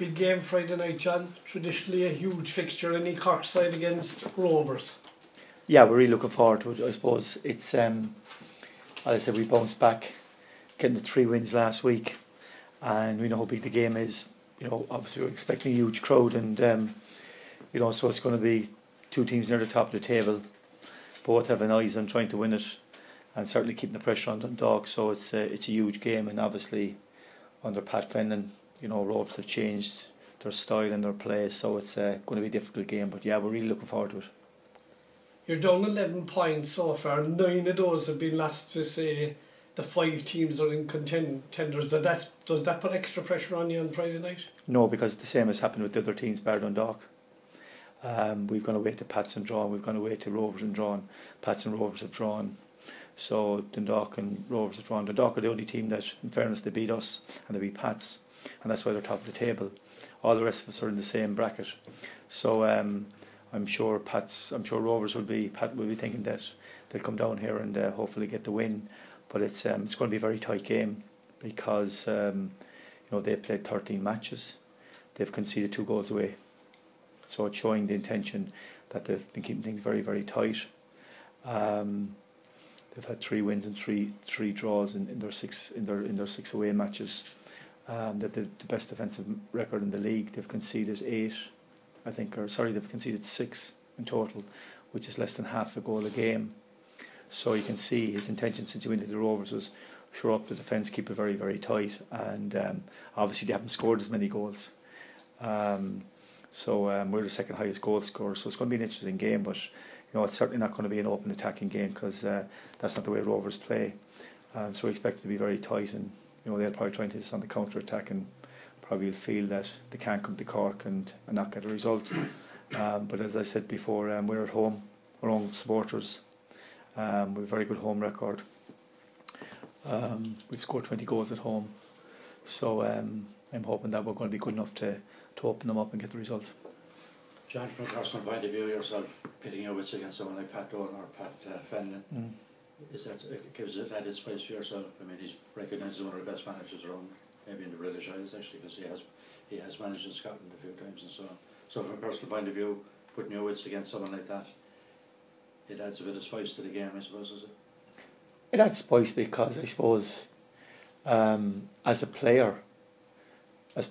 Big game Friday night, John. Traditionally a huge fixture in the Cork side against Rovers. Yeah, we're really looking forward to it. I suppose it's, as I said, we bounced back, getting the 3 wins last week, and we know how big the game is. Obviously we're expecting a huge crowd, and so it's going to be two teams near the top of the table, both having eyes on trying to win it, and certainly keeping the pressure on Dundalk. So it's a huge game, and obviously under Pat Fennan, Rovers have changed their style and their play, so it's going to be a difficult game. But yeah, we're really looking forward to it. You're down 11 points so far. 9 of those have been lost to, say, the 5 teams are in contenders. Does that put extra pressure on you on Friday night? No, because the same has happened with the other teams, bar Dundalk. We've gone away to Pats and drawn. We've gone away to Rovers and drawn. Pats and Rovers have drawn. So Dundalk and Rovers have drawn. Dundalk are the only team that, in fairness, they beat us and they beat Pats, and that's why they're top of the table. All the rest of us are in the same bracket. So I'm sure Rovers will be thinking that they'll come down here and hopefully get the win. But it's going to be a very tight game because they've played 13 matches. They've conceded 2 goals away. So it's showing the intention that they've been keeping things very, very tight. They've had 3 wins and three draws in their 6 away matches. They've the best defensive record in the league. They've conceded 8, they've conceded 6 in total, which is less than half a goal a game. So you can see his intention since he went into the Rovers was shore up the defence, keep it very, very tight, and obviously they haven't scored as many goals. So we're the second highest goal scorer, so it's going to be an interesting game, but it's certainly not going to be an open attacking game because that's not the way Rovers play. So we expect it to be very tight, and they'll probably try and hit us on the counter attack and probably feel that they can't come to Cork and not get a result. But as I said before, we're at home, our own supporters. We have a very good home record. We've scored 20 goals at home, so I'm hoping that we're going to be good enough to open them up and get the result. John, from a personal point of view, yourself pitting your wits against someone like Pat Dolan or Pat Fenlon, gives it added space for yourself? I mean, he's recognised as one of the best managers around, maybe in the British Isles actually, because he has managed in Scotland a few times and so on. So from a personal point of view, putting your wits against someone like that, it adds a bit of spice to the game, I suppose, is it? It adds spice because I suppose as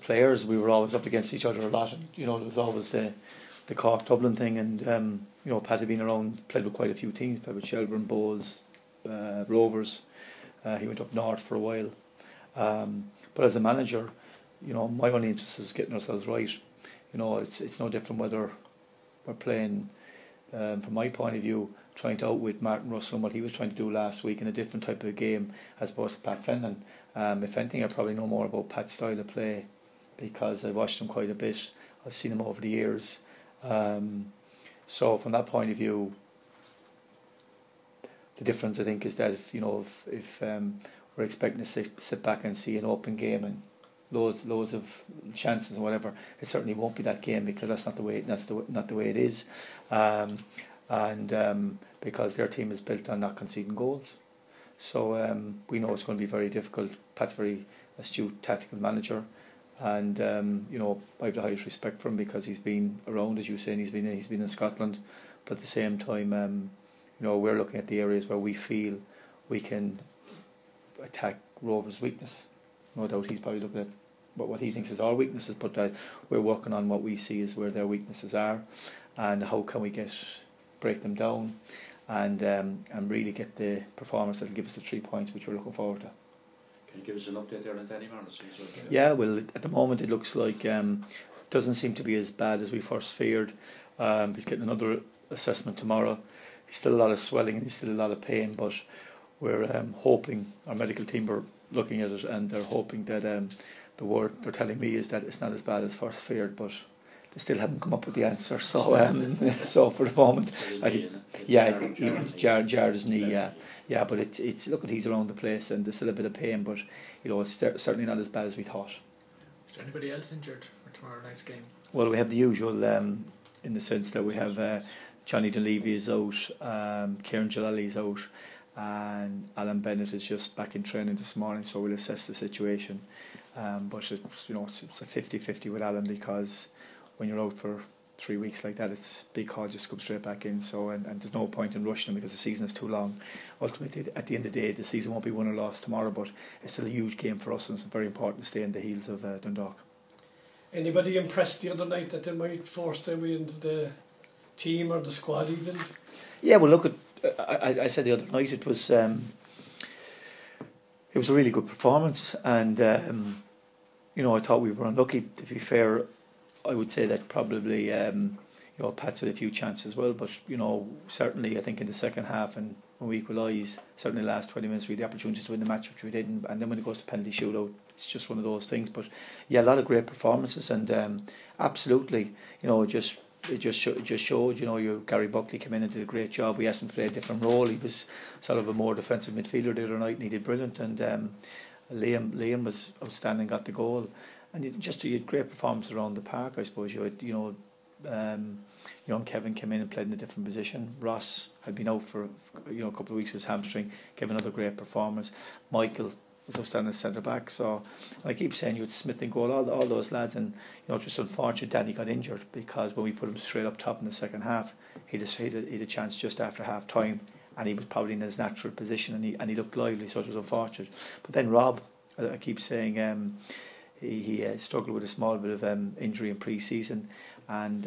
players we were always up against each other a lot, and there was always the Cork Dublin thing, and Pat had been around, played with quite a few teams, played with Shelburne, Bows, Rovers. He went up north for a while, but as a manager, my only interest is getting ourselves right. It's no different whether we're playing, from my point of view, trying to outwit Martin Russell and what he was trying to do last week in a different type of game as opposed to Pat Fenlon. If anything, I probably know more about Pat's style of play because I've watched him quite a bit. I've seen him over the years. So from that point of view, the difference I think is that if we're expecting to sit back and see an open game and loads of chances and whatever, it certainly won't be that game because that's not the way it is, and because their team is built on not conceding goals. So we know it's going to be very difficult. Pat's a very astute tactical manager, and I have the highest respect for him because he's been around, as you say, and he's been in Scotland. But at the same time, we're looking at the areas where we feel we can attack Rovers' weakness. No doubt he's probably looking at what he thinks is our weaknesses, but we're working on what we see as where their weaknesses are, and how can we break them down, and really get the performance that'll give us the 3 points which we're looking forward to. Can you give us an update there on Danny Martin? Yeah, well, at the moment it looks like doesn't seem to be as bad as we first feared. He's getting another assessment tomorrow. He's still a lot of swelling and he's still a lot of pain, but we're hoping, our medical team are looking at it and they're hoping that the word they're telling me is that it's not as bad as first feared, but they still haven't come up with the answer. So so for the moment, I think jarred his knee. Yeah, but it's look at he's around the place and there's still a bit of pain, but it's certainly not as bad as we thought. Is there anybody else injured for tomorrow night's game? Well, we have the usual in the sense that we have Johnny Dunleavy is out, Kieran Jalali is out, and Alan Bennett is just back in training this morning, so we'll assess the situation. But it's, you know, it's a 50-50 with Alan, because when you're out for 3 weeks like that, it's big call, just come straight back in. So and there's no point in rushing them because the season is too long. Ultimately, at the end of the day, the season won't be won or lost tomorrow, but it's still a huge game for us, and it's very important to stay in the heels of Dundalk. Anybody impressed the other night that they might force their way into the team or the squad even? Yeah, well, look, I said the other night it was a really good performance, and you know, I thought we were unlucky. To be fair, I would say that probably you know, Pat's had a few chances as well, but you know, certainly I think in the second half, and when we equalised, certainly the last 20 minutes we had the opportunities to win the match, which we didn't, and then when it goes to penalty shootout, it's just one of those things. But yeah, a lot of great performances, and absolutely, you know, it just showed, you know, Gary Buckley came in and did a great job. We asked him to play a different role. He was sort of a more defensive midfielder the other night, and he did brilliant. And Liam was outstanding, got the goal, and you had great performance around the park. I suppose you had, you know, young Kevin came in and played in a different position. Ross had been out for, you know, a couple of weeks with his hamstring, gave another great performance. Michael was outstanding as centre back. So I keep saying you had Smith and goal, all those lads, and you know, it's just unfortunate Danny got injured, because when we put him straight up top in the second half, he'd a chance just after half time, and he was probably in his natural position, and he looked lively, so it was unfortunate. But then Rob, I keep saying, he struggled with a small bit of injury in pre-season, and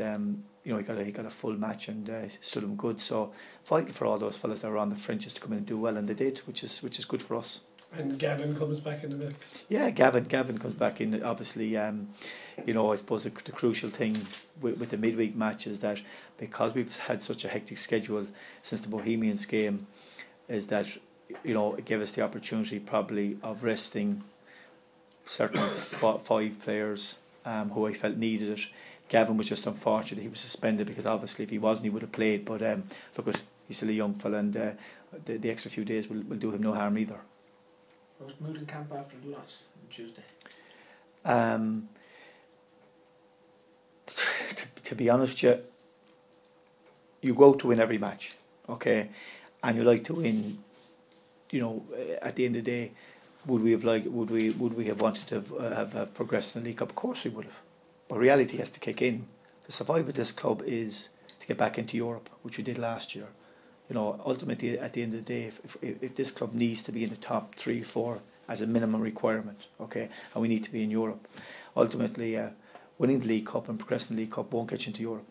you know, he got a full match and stood him good. So fighting for all those fellas that were on the fringes to come in and do well, and they did, which is good for us. And Gavin comes back in the mix. Yeah, Gavin comes back in. Obviously, you know, I suppose the crucial thing with the midweek match is that because we've had such a hectic schedule since the Bohemians game, is that, you know, it gave us the opportunity probably of resting certain 5 players who I felt needed it. Gavin was just unfortunate he was suspended, because obviously if he wasn't, he would have played. But look, he's still a young fella, and the extra few days will do him no harm either. What was the mood in camp after the loss on Tuesday? To be honest with you, you go out to win every match, okay, and you like to win. You know, at the end of the day, would we have wanted to have progressed in the League Cup? Of course we would have, but reality has to kick in. The survival of this club is to get back into Europe, which we did last year. You know, ultimately, at the end of the day, if this club needs to be in the top 3 or 4 as a minimum requirement, okay, and we need to be in Europe, ultimately, winning the League Cup and progressing the League Cup won't get you into Europe.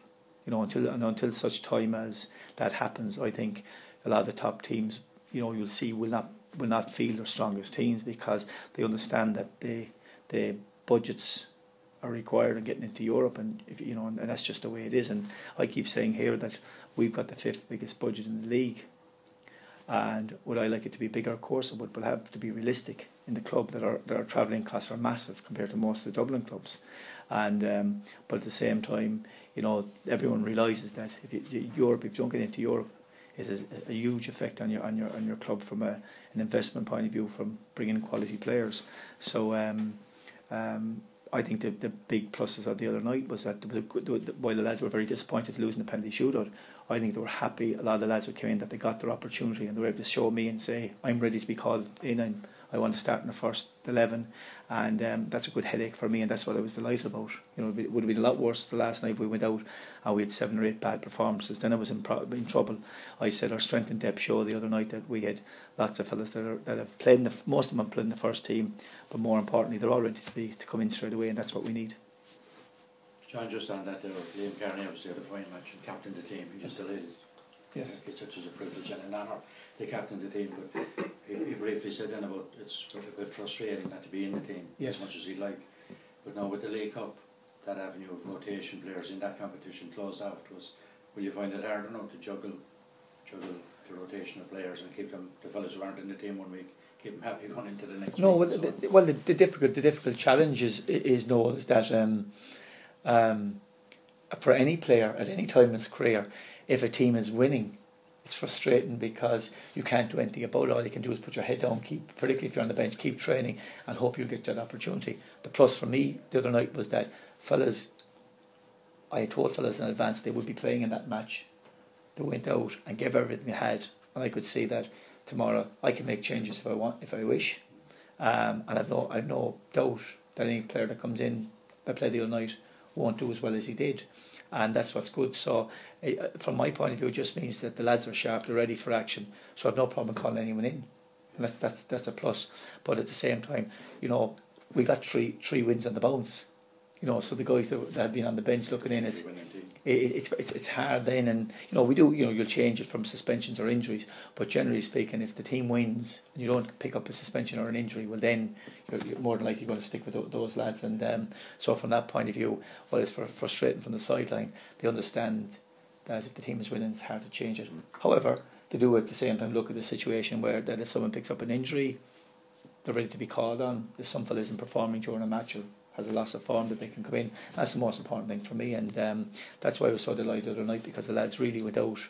You know, until such time as that happens, I think a lot of the top teams, you know, you'll see will not feel their strongest teams, because they understand that the budgets are required in getting into Europe, and if you know, and that's just the way it is. And I keep saying here that we've got the 5th biggest budget in the league, and would I like it to be bigger? Of course I would, but I have to be realistic in the club that our travelling costs are massive compared to most of the Dublin clubs, and but at the same time, you know, everyone realises that if you don't get into Europe, it has a huge effect on your club from an investment point of view, from bringing in quality players. So I think the big pluses of the other night was that there was while the lads were very disappointed losing the penalty shootout, I think they were happy, a lot of the lads who came in, that they got their opportunity, and they were able to show me and say, I'm ready to be called in, and I want to start in the first 11, and that's a good headache for me, and that's what I was delighted about. You know, it would have been a lot worse the last night if we went out and we had 7 or 8 bad performances. Then I was in trouble. I said our strength and depth show the other night that we had lots of fellas that have played most of them have played in the first team, but more importantly, they're all ready to come in straight away, and that's what we need. John, just on that, Liam Kearney was there the final match and captained the team. He just delighted. Yes. It's such a privilege and an honour. They captained the team, but he briefly said then about it's a bit frustrating not to be in the team as much as he'd like. But now with the League Cup, that avenue of rotation players in that competition closed off to us. Will you find it harder now to juggle the rotation of players and keep them, the fellas who aren't in the team one week, keep them happy going into the next No, week? the difficult challenge is Noel, is that for any player at any time in his career, if a team is winning, it's frustrating because you can't do anything about it. All you can do is put your head down, particularly if you're on the bench, keep training and hope you'll get that opportunity. The plus for me the other night was that I had told fellas in advance they would be playing in that match. They went out and gave everything they had, and I could see that tomorrow I can make changes if I wish, and I've no doubt that any player that comes in that played the other night won't do as well as he did, and that's what's good. So from my point of view, it just means that the lads are sharp, they're ready for action, so I've no problem calling anyone in, and that's a plus. But at the same time, you know, we got three wins on the bounce, you know, so the guys that have been on the bench looking in, it's hard then, and you know, we do, you know, you'll change it from suspensions or injuries, but generally speaking, if the team wins and you don't pick up a suspension or an injury, well then you're more than likely going to stick with those lads. And so from that point of view, while it's frustrating from the sideline, they understand that if the team is winning, it's hard to change it. However, they do at the same time look at the situation where that if someone picks up an injury, they're ready to be called on. If some fella isn't performing during a match or has a loss of form, that they can come in. That's the most important thing for me, and that's why I was so delighted the other night, because the lads really went out,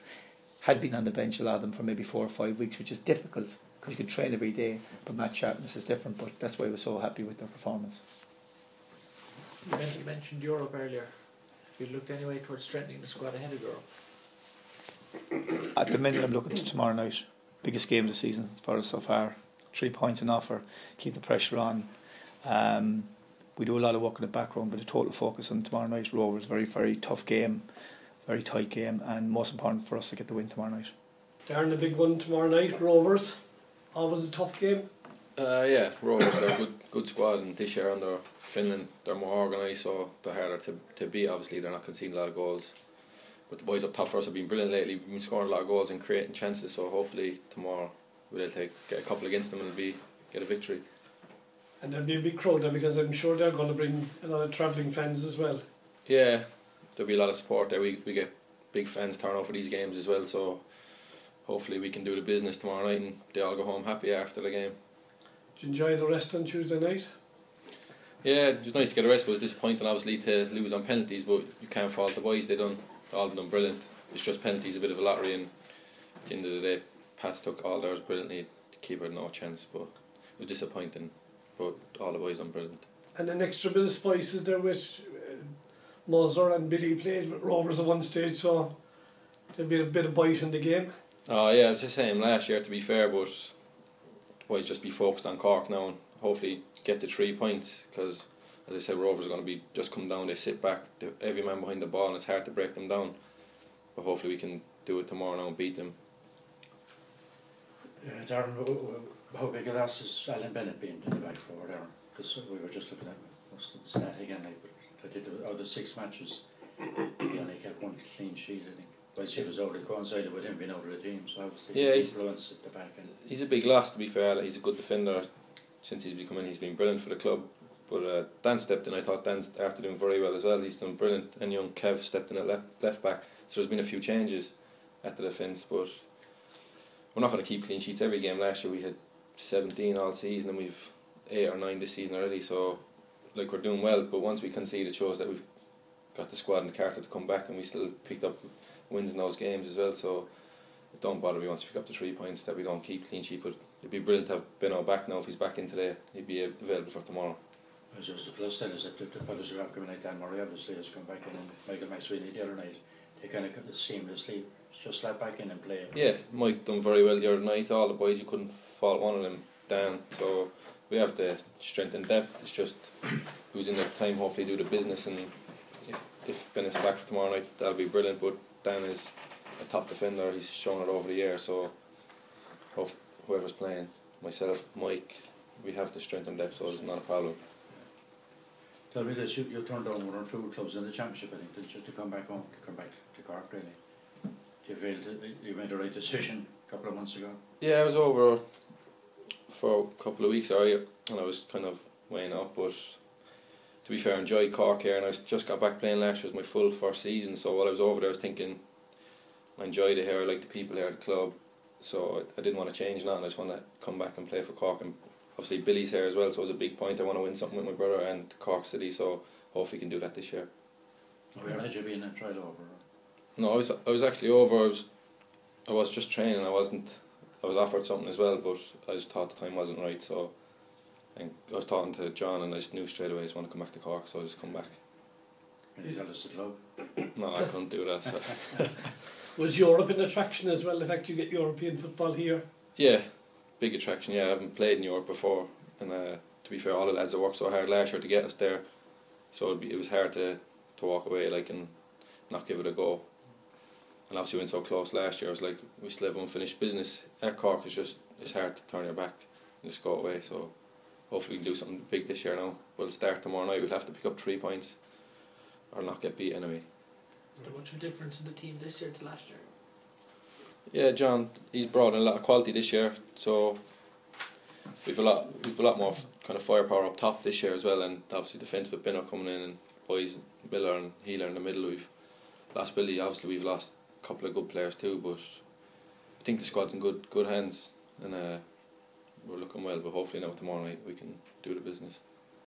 had been on the bench, a lot of them, for maybe 4 or 5 weeks, which is difficult because you can train every day, but match sharpness is different. But that's why I was so happy with their performance. You mentioned Europe earlier. Have you looked anyway towards strengthening the squad ahead of Europe? At the minute, I'm looking to tomorrow night. Biggest game of the season for us so far. 3 points in offer, keep the pressure on. We do a lot of work in the background, but the total focus on tomorrow night. Rovers, very, very tough game, very tight game, and most important for us to get the win tomorrow night. Darren, the big one tomorrow night, Rovers. Always a tough game. Yeah, Rovers, they're a good squad, and this year under Finland, they're more organised, so they're harder to beat. Obviously, they're not conceding a lot of goals. But the boys up top for us have been brilliant lately. We've been scoring a lot of goals and creating chances, so hopefully tomorrow we'll get a couple against them and get a victory. And there'll be a big crowd there, because I'm sure they're going to bring a lot of travelling fans as well. Yeah, there'll be a lot of support there. We get big fans turn out for these games as well, so hopefully we can do the business tomorrow night and they all go home happy after the game. Did you enjoy the rest on Tuesday night? Yeah, it was nice to get a rest, but it was disappointing obviously to lose on penalties, but you can't fault the boys. All of them brilliant. It's just penalties, a bit of a lottery, and at the end of the day, Pats took all theirs brilliantly. The keeper had no chance, but it was disappointing. But all the boys done brilliant. And an extra bit of spice is there with Moser and Billy played with Rovers at one stage, so there'll be a bit of bite in the game. Oh yeah, it was the same last year, to be fair, but the boys just be focused on Cork now and hopefully get the 3 points, because as I said, Rovers are going to be just come down, they sit back, every man behind the ball, and it's hard to break them down. But hopefully we can do it tomorrow now and beat them. Darren, how big a loss is Alan Bennett being to the back forward, Darren? Because we were just looking at the stat again, out of 6 matches, he only kept 1 clean sheet, I think. But she was already coincided with him being out of the team, so obviously his influence at the back end. He's a big loss, to be fair. He's a good defender. Since he's become in, he's been brilliant for the club. But Dan stepped in. I thought Dan's after doing very well as well. He's done brilliant. And young Kev stepped in at left back. So there's been a few changes at the defence, but we're not going to keep clean sheets every game. Last year we had 17 all season, and we've 8 or 9 this season already. So we're doing well. But once we concede, it shows that we've got the squad and the character to come back, and we still picked up wins in those games as well. So it don't bother me once we pick up the 3 points that we don't keep clean sheet. But it'd be brilliant to have Benno back now. If he's back in today, he'd be available for tomorrow. As the plus then is that the fellas who have come in, like Dan Murray obviously has come back in, and Michael McSweeney the other night, they kind of seamlessly just slap back in and play. Yeah, Mike done very well the other night. All the boys, you couldn't fault one of them, Dan. So we have the strength and depth. It's just who's in the time hopefully do the business, and if Bennett's back for tomorrow night, that'll be brilliant. But Dan is a top defender. He's shown it over the year. So whoever's playing, myself, Mike, we have the strength and depth, so it's not a problem. Tell me this, you turned down 1 or 2 clubs in the championship, I think, didn't you, to come back home, to come back to Cork, really? Do you feel you made the right decision a couple of months ago? Yeah, I was over for a couple of weeks, and I was kind of weighing up, but to be fair, I enjoyed Cork here, and I just got back playing last year. It was my full first season, so while I was over there I was thinking I enjoyed it here, I like the people here at the club, so I didn't want to change that, and I just want to come back and play for Cork. And obviously Billy's here as well, so it was a big point. I want to win something with my brother and Cork City, so hopefully we can do that this year. Where had you been in trial over? No, I was actually over. I was just training. I was offered something as well, but I just thought the time wasn't right. So, and I was talking to John, and I just knew straight away I just want to come back to Cork, so I just come back. Can you tell us the club? No, I couldn't do that. So. Was Europe an attraction as well? The fact you get European football here? Yeah, big attraction. Yeah, I haven't played in Europe before, and to be fair, all the lads that worked so hard last year to get us there, so it was hard to walk away like and not give it a go. And obviously we went so close last year. I was like, we still have unfinished business at Cork. It's hard to turn your back and just go away. So hopefully we can do something big this year now. We'll start tomorrow night. We'll have to pick up 3 points or not get beat anyway. Is there much of a difference in the team this year to last year? Yeah, John, he's brought in a lot of quality this year, so we've a lot more kind of firepower up top this year as well, and obviously defence with Bino coming in and boys Miller and Healer in the middle. We've lost Billy, obviously we've lost a couple of good players too, but I think the squad's in good hands, and we're looking well. But hopefully now tomorrow night we can do the business.